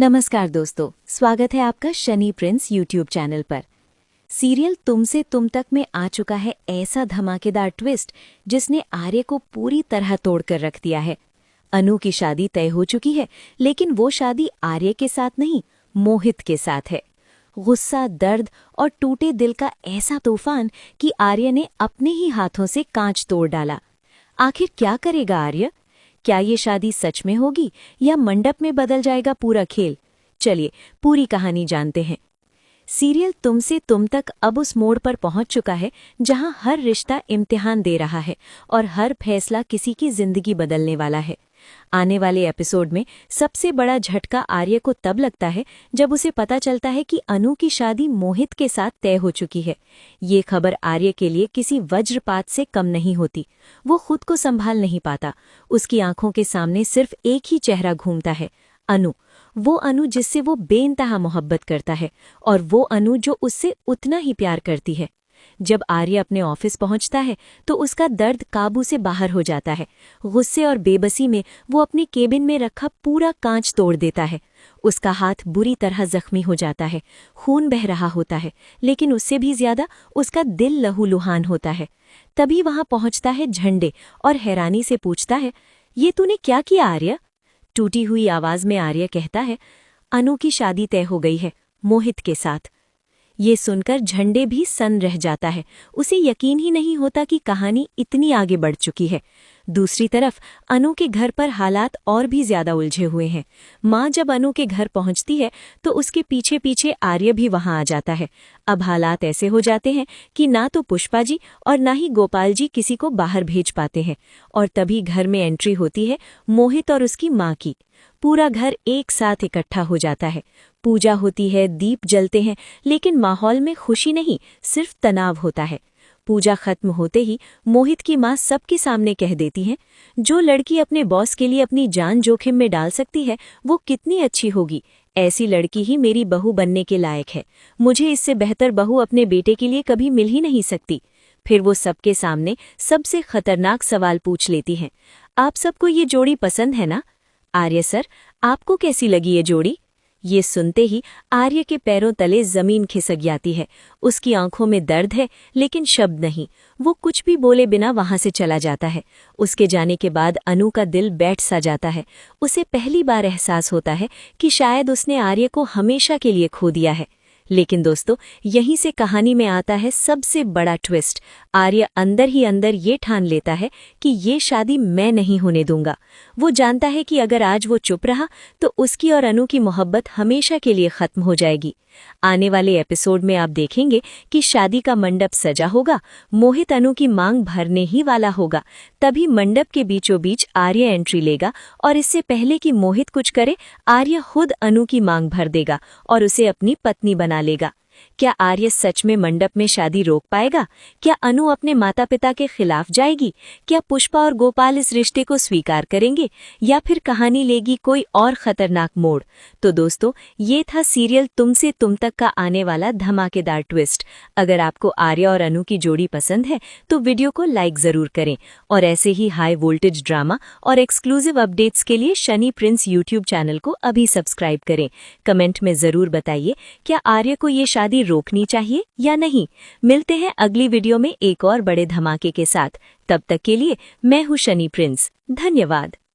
नमस्कार दोस्तों, स्वागत है आपका शनि प्रिंस यूट्यूब चैनल पर। सीरियल तुम से तुम तक में आ चुका है ऐसा धमाकेदार ट्विस्ट जिसने आर्य को पूरी तरह तोड़कर रख दिया है। अनु की शादी तय हो चुकी है, लेकिन वो शादी आर्य के साथ नहीं, मोहित के साथ है। गुस्सा, दर्द और टूटे दिल का ऐसा तूफान कि आर्य ने अपने ही हाथों से कांच तोड़ डाला। आखिर क्या करेगा आर्य? क्या ये शादी सच में होगी या मंडप में बदल जाएगा पूरा खेल? चलिए पूरी कहानी जानते हैं। सीरियल तुम से तुम तक अब उस मोड़ पर पहुंच चुका है जहां हर रिश्ता इम्तिहान दे रहा है और हर फैसला किसी की जिंदगी बदलने वाला है। आने वाले एपिसोड में सबसे बड़ा झटका आर्य को तब लगता है जब उसे पता चलता है कि अनु की शादी मोहित के साथ तय हो चुकी है। ये खबर आर्य के लिए किसी वज्रपात से कम नहीं होती। वो खुद को संभाल नहीं पाता। उसकी आंखों के सामने सिर्फ एक ही चेहरा घूमता है, अनु। वो अनु जिससे वो बेइंतहा मोहब्बत करता है और वो अनु जो उससे उतना ही प्यार करती है। जब आर्य अपने ऑफिस पहुंचता है तो उसका दर्द काबू से बाहर हो जाता है। गुस्से और बेबसी में वो अपने केबिन में रखा पूरा कांच तोड़ देता है। उसका हाथ बुरी तरह जख्मी हो जाता है, खून बह रहा होता है, लेकिन उससे भी ज्यादा उसका दिल लहूलुहान होता है। तभी वहां पहुंचता है झंडे और हैरानी से पूछता है, ये तूने क्या किया आर्य? टूटी हुई आवाज में आर्य कहता है, अनु की शादी तय हो गई है मोहित के साथ। ये सुनकर झंडे भी सन्न रह जाता है। उसे यकीन ही नहीं होता कि कहानी इतनी आगे बढ़ चुकी है। दूसरी तरफ अनु के घर पर हालात और भी ज्यादा उलझे हुए हैं। माँ जब अनु के घर पहुंचती है तो उसके पीछे पीछे आर्य भी वहां आ जाता है। अब हालात ऐसे हो जाते हैं कि ना तो पुष्पा जी और ना ही गोपाल जी किसी को बाहर भेज पाते हैं। और तभी घर में एंट्री होती है मोहित और उसकी माँ की। पूरा घर एक साथ इकट्ठा हो जाता है। पूजा होती है, दीप जलते हैं, लेकिन माहौल में खुशी नहीं, सिर्फ तनाव होता है। पूजा खत्म होते ही मोहित की माँ सबके सामने कह देती है, जो लड़की अपने बॉस के लिए अपनी जान जोखिम में डाल सकती है वो कितनी अच्छी होगी। ऐसी लड़की ही मेरी बहू बनने के लायक है। मुझे इससे बेहतर बहू अपने बेटे के लिए कभी मिल ही नहीं सकती। फिर वो सबके सामने सबसे खतरनाक सवाल पूछ लेती है, आप सबको ये जोड़ी पसंद है ना? आर्य सर, आपको कैसी लगी ये जोड़ी? ये सुनते ही आर्य के पैरों तले जमीन खिसक जाती है। उसकी आंखों में दर्द है, लेकिन शब्द नहीं। वो कुछ भी बोले बिना वहां से चला जाता है। उसके जाने के बाद अनु का दिल बैठ सा जाता है। उसे पहली बार एहसास होता है कि शायद उसने आर्य को हमेशा के लिए खो दिया है। लेकिन दोस्तों, यहीं से कहानी में आता है सबसे बड़ा ट्विस्ट। आर्य अंदर ही अंदर ये ठान लेता है कि ये शादी मैं नहीं होने दूंगा। वो जानता है कि अगर आज वो चुप रहा तो उसकी और अनु की मोहब्बत हमेशा के लिए खत्म हो जाएगी। आने वाले एपिसोड में आप देखेंगे कि शादी का मंडप सजा होगा, मोहित अनु की मांग भरने ही वाला होगा। तभी मंडप के बीचों बीच आर्य एंट्री लेगा और इससे पहले कि मोहित कुछ करे, आर्य खुद अनु की मांग भर देगा और उसे अपनी पत्नी बना लेगा। क्या आर्य सच में मंडप में शादी रोक पाएगा? क्या अनु अपने माता पिता के खिलाफ जाएगी? क्या पुष्पा और गोपाल इस रिश्ते को स्वीकार करेंगे या फिर कहानी लेगी कोई और खतरनाक मोड़? तो दोस्तों, ये था सीरियल तुम से तुम तक का आने वाला धमाकेदार ट्विस्ट। अगर आपको आर्य और अनु की जोड़ी पसंद है तो वीडियो को लाइक जरूर करें और ऐसे ही हाई वोल्टेज ड्रामा और एक्सक्लूसिव अपडेट्स के लिए शनि प्रिंस यूट्यूब चैनल को अभी सब्सक्राइब करें। कमेंट में जरूर बताइए, क्या आर्य को ये शादी रोकनी चाहिए या नहीं? मिलते हैं अगली वीडियो में एक और बड़े धमाके के साथ। तब तक के लिए मैं हूं शनि प्रिंस। धन्यवाद।